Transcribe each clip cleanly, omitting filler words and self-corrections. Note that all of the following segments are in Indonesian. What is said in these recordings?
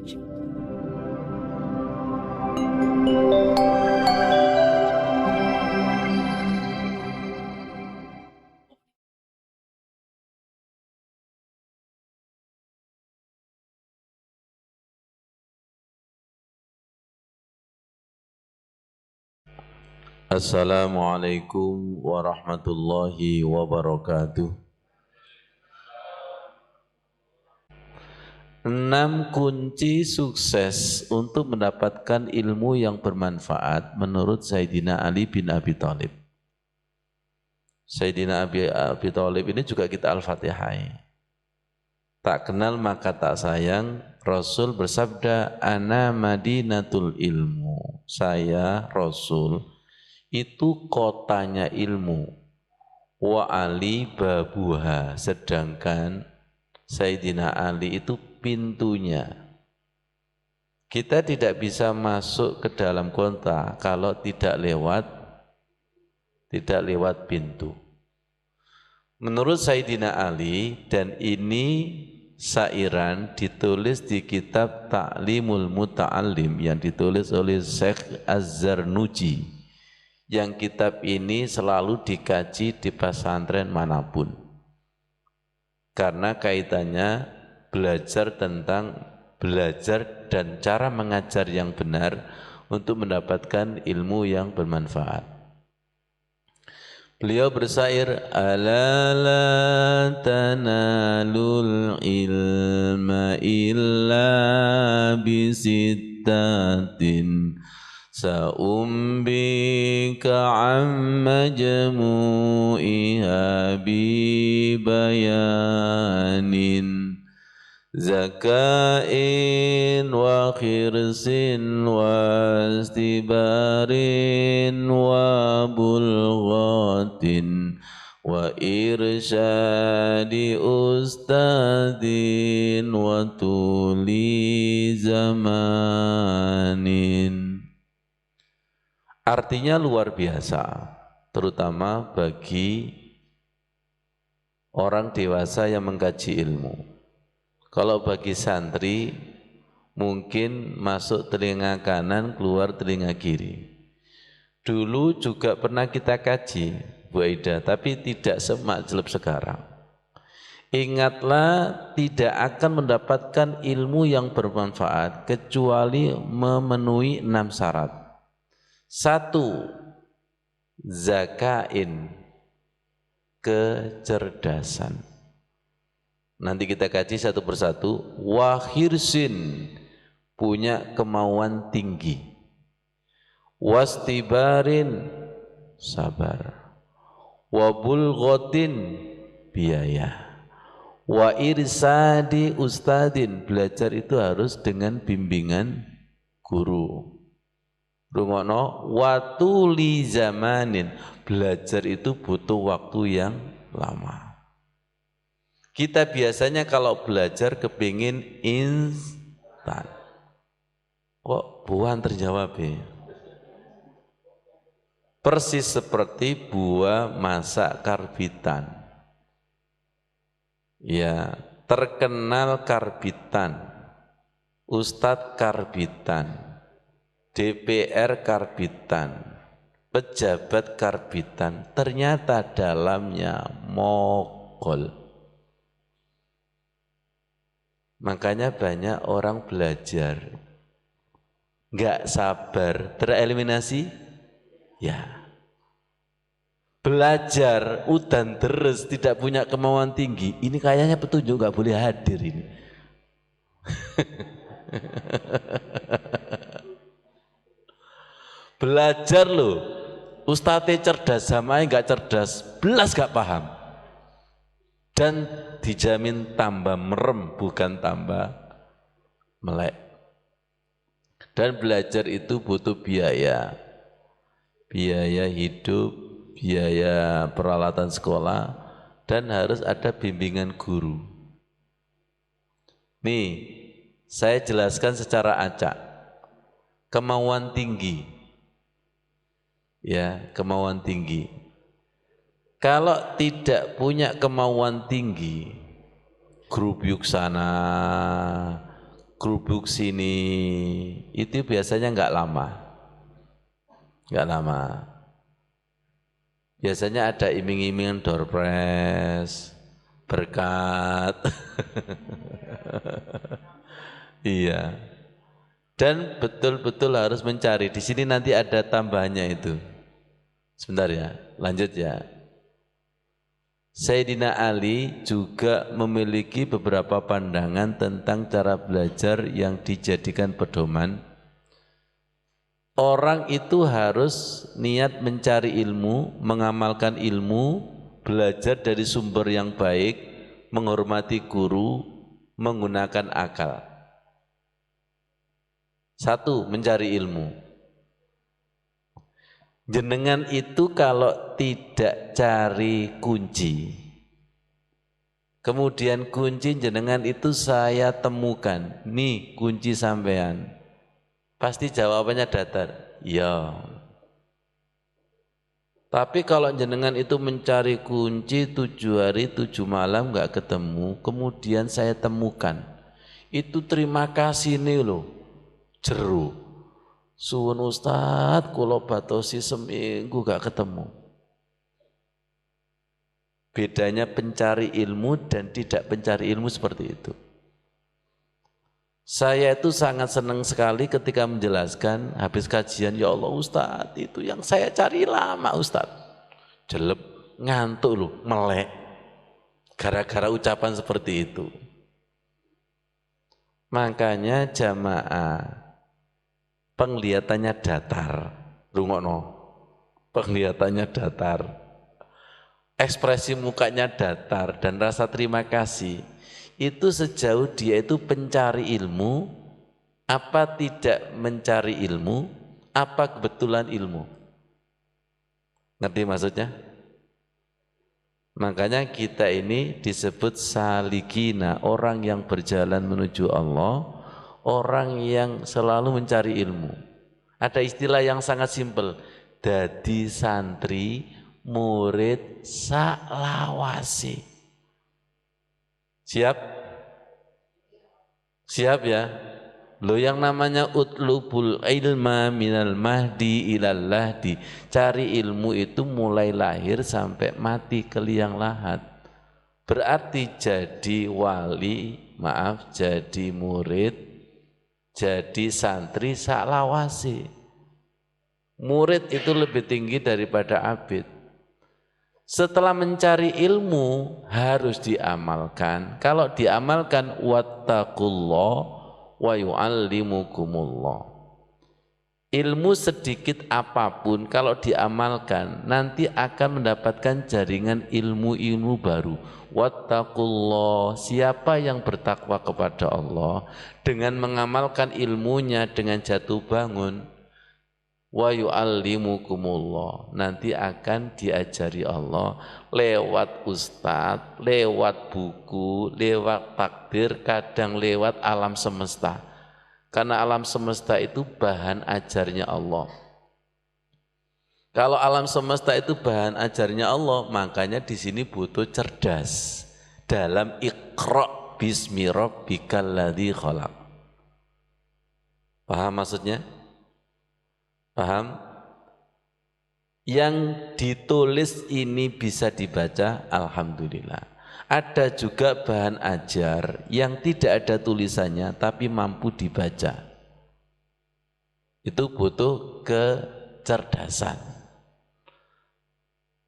Assalamualaikum warahmatullahi wabarakatuh. 6 kunci sukses untuk mendapatkan ilmu yang bermanfaat menurut Sayyidina Ali bin Abi Thalib. Sayyidina Abi Thalib ini juga kita Al-Fatihai. Tak kenal maka tak sayang, Rasul bersabda, Ana Madinatul ilmu. Saya Rasul itu kotanya ilmu, wa Ali babuha, sedangkan Sayyidina Ali itu pintunya. Kita tidak bisa masuk ke dalam kota kalau tidak lewat pintu. Menurut Sayyidina Ali, dan ini sairan ditulis di kitab Ta'limul Muta'allim yang ditulis oleh Syekh Az-Zarnuji. Yang kitab ini selalu dikaji di pesantren manapun karena kaitannya belajar dan cara mengajar yang benar untuk mendapatkan ilmu yang bermanfaat. Beliau bersair, ala la tanalul ilma illa bisittatin Sa'umbika amma jamu'iha bibayanin Zaka'in wa khirsin wa istibarin wa bulghatin wa irsyadi ustadin wa tuli zamanin. Artinya luar biasa, terutama bagi orang dewasa yang mengkaji ilmu. Kalau bagi santri, mungkin masuk telinga kanan, keluar telinga kiri. Dulu juga pernah kita kaji, Bu Aida, tapi tidak semakjleb sekarang. Ingatlah, tidak akan mendapatkan ilmu yang bermanfaat kecuali memenuhi 6 syarat. 1. Zakain, kecerdasan. Nanti kita kaji satu persatu. Wa khirsin, punya kemauan tinggi. Wastibarin, sabar. Wa bulghatin, biaya. Wa irsadi ustadin, belajar itu harus dengan bimbingan guru. Rungokno, watuli zamanin, belajar itu butuh waktu yang lama. Kita biasanya kalau belajar kepingin instan. Kok buah terjawab ya? Persis seperti buah masak karbitan. Ya, terkenal karbitan, Ustadz karbitan, DPR karbitan, pejabat karbitan, ternyata dalamnya mogol. Makanya banyak orang belajar nggak sabar, tereliminasi? Ya. Belajar udan deres, tidak punya kemauan tinggi, ini kayaknya petunjuk nggak boleh hadir ini. Belajar loh, ustadznya cerdas sama nggak cerdas, belas gak paham. Dan dijamin tambah merem, bukan tambah melek. Dan belajar itu butuh biaya. Biaya hidup, biaya peralatan sekolah, dan harus ada bimbingan guru. Nih, saya jelaskan secara acak. Kemauan tinggi. Ya, kemauan tinggi. Kalau tidak punya kemauan tinggi, grup yuk sana, gerubuk sini, itu biasanya nggak lama. Nggak lama. Biasanya ada iming-iming door prize, berkat. Iya. Dan betul-betul harus mencari. Di sini nanti ada tambahannya itu. Sebentar ya, lanjut ya. Sayyidina Ali juga memiliki beberapa pandangan tentang cara belajar yang dijadikan pedoman. Orang itu harus niat mencari ilmu, mengamalkan ilmu, belajar dari sumber yang baik, menghormati guru, menggunakan akal. Satu, mencari ilmu. Jenengan itu kalau tidak cari kunci, kemudian kunci jenengan itu saya temukan, nih kunci sampean, pasti jawabannya datar, ya. Tapi kalau jenengan itu mencari kunci 7 hari 7 malam nggak ketemu, kemudian saya temukan, itu terima kasih nih loh, jeru. Suwun Ustadz, kula batosi seminggu gak ketemu. Bedanya pencari ilmu dan tidak pencari ilmu seperti itu. Saya itu sangat senang sekali ketika menjelaskan habis kajian, ya Allah Ustadz, itu yang saya cari lama Ustadz. Jelek, ngantuk loh, melek. Gara-gara ucapan seperti itu. Makanya jamaah penglihatannya datar, rungokno, penglihatannya datar, ekspresi mukanya datar dan rasa terima kasih, itu sejauh dia itu pencari ilmu, apa tidak mencari ilmu, apa kebetulan ilmu. Ngerti maksudnya? Makanya kita ini disebut salikina, orang yang berjalan menuju Allah, orang yang selalu mencari ilmu. Ada istilah yang sangat simpel, dadi santri murid saklawase. Siap? Siap ya? Lo yang namanya utlubul ilma minal mahdi ilal lahdi, cari ilmu itu mulai lahir sampai mati ke liang lahat. Berarti jadi wali, maaf, jadi murid, jadi santri saklawase. Murid itu lebih tinggi daripada abid. Setelah mencari ilmu harus diamalkan. Kalau diamalkan wattaqullah wa yu'allimukumullah. Ilmu sedikit apapun kalau diamalkan nanti akan mendapatkan jaringan ilmu-ilmu baru. Wattaqullah, siapa yang bertakwa kepada Allah dengan mengamalkan ilmunya dengan jatuh bangun, wa yu'allimukumullah, nanti akan diajari Allah lewat ustadz, lewat buku, lewat takdir, kadang lewat alam semesta. Karena alam semesta itu bahan ajarnya Allah. Kalau alam semesta itu bahan ajarnya Allah, makanya di sini butuh cerdas dalam Iqra bismi rabbikal ladzi khalaq. Paham maksudnya? Paham? Yang ditulis ini bisa dibaca, alhamdulillah. Ada juga bahan ajar yang tidak ada tulisannya tapi mampu dibaca. Itu butuh kecerdasan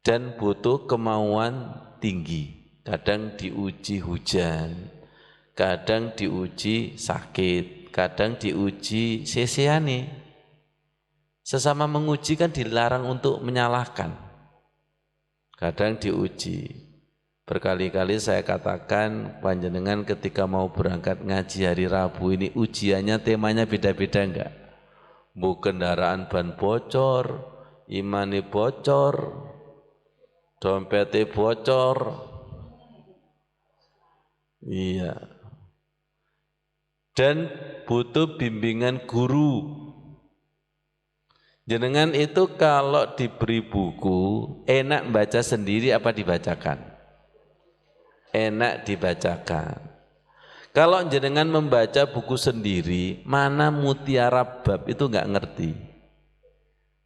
dan butuh kemauan tinggi. Kadang diuji hujan, kadang diuji sakit, kadang diuji seseane. Sesama menguji kan dilarang untuk menyalahkan. Kadang diuji. Berkali-kali saya katakan panjenengan ketika mau berangkat ngaji hari Rabu ini ujiannya temanya beda-beda enggak? Bu kendaraan ban bocor, imane bocor, dompetnya bocor. Iya. Dan butuh bimbingan guru. Jenengan itu kalau diberi buku enak baca sendiri apa dibacakan? Enak dibacakan. Kalau jenengan membaca buku sendiri, mana mutiara bab itu nggak ngerti.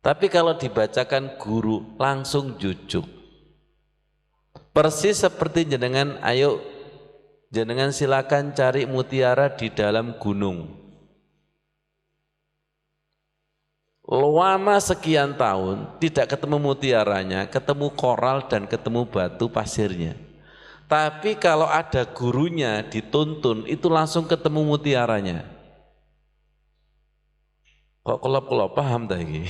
Tapi kalau dibacakan guru, langsung jujuk. Persis seperti jenengan, ayo jenengan silakan cari mutiara di dalam gunung. Lama sekian tahun tidak ketemu mutiaranya, ketemu koral dan ketemu batu pasirnya. Tapi kalau ada gurunya dituntun, itu langsung ketemu mutiaranya. Kok kelop-kelop paham tak ini?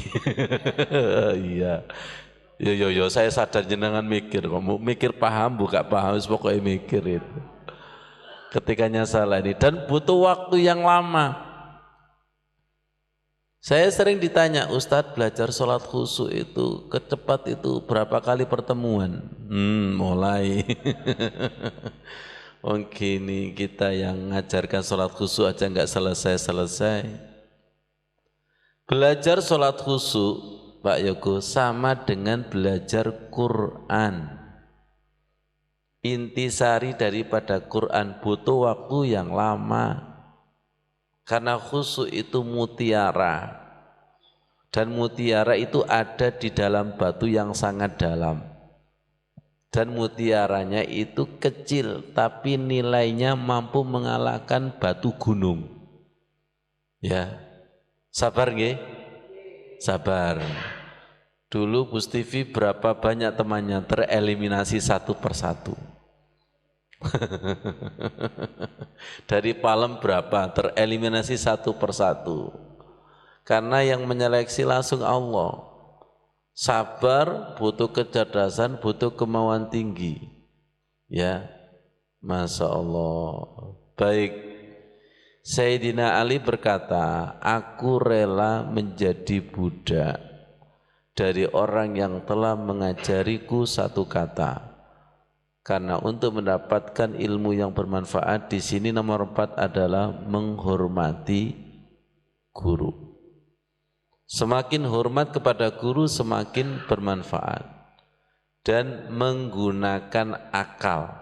Iya. Yo, saya sadar jenengan mikir, kamu mikir paham, buka paham, pokoknya mikir itu. Ketikanya salah ini dan butuh waktu yang lama. Saya sering ditanya, Ustadz belajar sholat khusyuk itu kecepat itu berapa kali pertemuan? Mulai. Oh gini kita yang ngajarkan sholat khusyuk aja nggak selesai-selesai. Belajar sholat khusyuk Pak Yoko sama dengan belajar Quran. Intisari daripada Quran butuh waktu yang lama. Karena khusyuk itu mutiara. Dan mutiara itu ada di dalam batu yang sangat dalam. Dan mutiaranya itu kecil tapi nilainya mampu mengalahkan batu gunung. Ya. Sabar nggih? Sabar. Dulu Bustivi berapa banyak temannya tereliminasi satu persatu. Dari Palem berapa tereliminasi satu persatu. Karena yang menyeleksi langsung Allah. Sabar, butuh kecerdasan, butuh kemauan tinggi. Ya, Masya Allah. Baik. Sayyidina Ali berkata, aku rela menjadi budak dari orang yang telah mengajariku satu kata. Karena untuk mendapatkan ilmu yang bermanfaat, di sini nomor 4 adalah menghormati guru. Semakin hormat kepada guru, semakin bermanfaat. Dan menggunakan akal.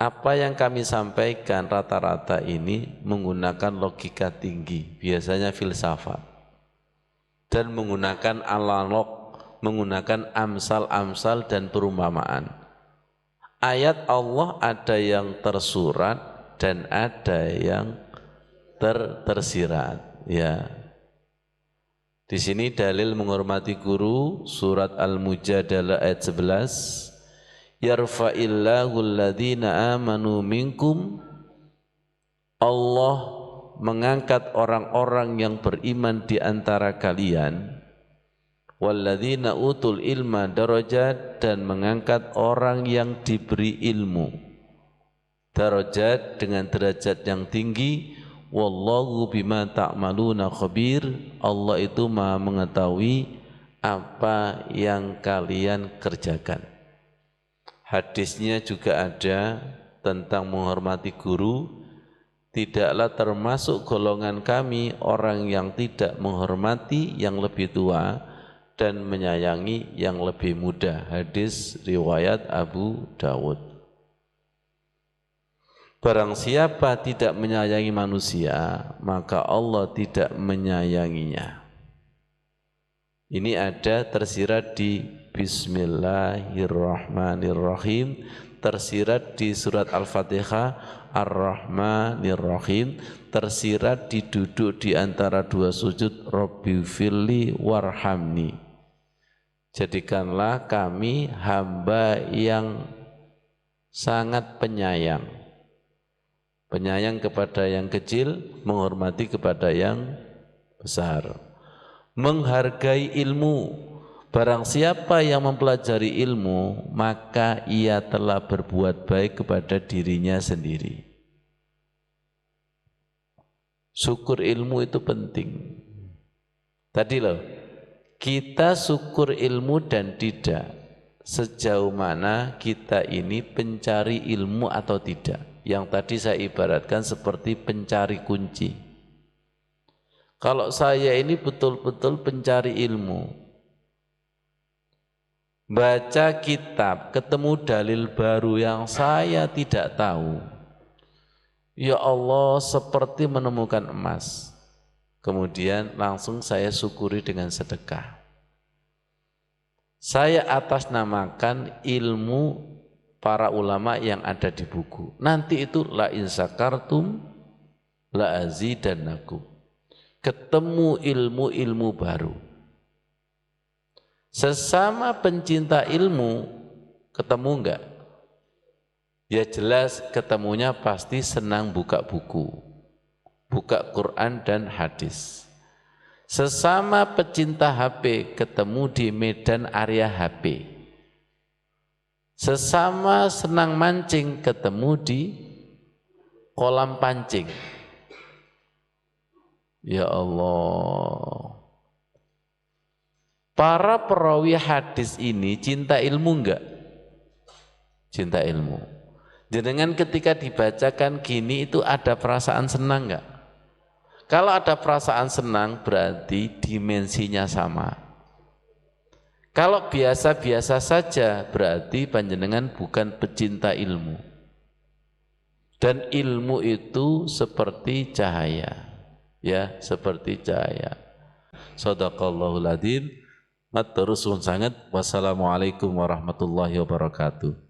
Apa yang kami sampaikan rata-rata ini menggunakan logika tinggi, biasanya filsafat. Dan menggunakan analog, menggunakan amsal-amsal dan perumpamaan. Ayat Allah ada yang tersurat dan ada yang tersirat. Ya. Di sini dalil menghormati guru, surat Al-Mujadalah ayat 11. Yarfa'illahu alladhina amanu minkum. Allah mengangkat orang-orang yang beriman di antara kalian. Walladzina utul ilma darajat, dan mengangkat orang yang diberi ilmu. Darajat dengan derajat yang tinggi. Wallahu bima ta'maluna khabir. Allah itu Maha mengetahui apa yang kalian kerjakan. Hadisnya juga ada tentang menghormati guru. Tidaklah termasuk golongan kami orang yang tidak menghormati yang lebih tua dan menyayangi yang lebih muda. Hadis riwayat Abu Dawud. Barang siapa tidak menyayangi manusia, maka Allah tidak menyayanginya. Ini ada tersirat di Bismillahirrahmanirrahim, tersirat di surat Al-Fatihah, Ar-Rahmanirrahim, tersirat di duduk di antara dua sujud, Rabbi firli warhamni. Jadikanlah kami hamba yang sangat penyayang. Penyayang kepada yang kecil, menghormati kepada yang besar. Menghargai ilmu. Barang siapa yang mempelajari ilmu, maka ia telah berbuat baik kepada dirinya sendiri. Syukur ilmu itu penting. Tadi loh, kita syukur ilmu dan tidak. Sejauh mana kita ini pencari ilmu atau tidak. Yang tadi saya ibaratkan seperti pencari kunci. Kalau saya ini betul-betul pencari ilmu, baca kitab, ketemu dalil baru yang saya tidak tahu. Ya Allah, seperti menemukan emas. Kemudian langsung saya syukuri dengan sedekah. Saya atasnamakan ilmu para ulama yang ada di buku. Nanti itu la in sakartum la azidannakum. Ketemu ilmu-ilmu baru. Sesama pencinta ilmu ketemu enggak? Ya jelas ketemunya pasti senang buka buku, buka Quran dan hadis. Sesama pecinta HP ketemu di medan area HP. Sesama senang mancing ketemu di kolam pancing. Ya Allah. Para perawi hadis ini cinta ilmu enggak? Cinta ilmu. Jenengan ketika dibacakan gini itu ada perasaan senang enggak? Kalau ada perasaan senang berarti dimensinya sama. Kalau biasa-biasa saja berarti panjenengan bukan pecinta ilmu. Dan ilmu itu seperti cahaya. Ya, seperti cahaya. Shadaqallahul adzim. Matur suwun sanget. Wassalamualaikum warahmatullahi wabarakatuh.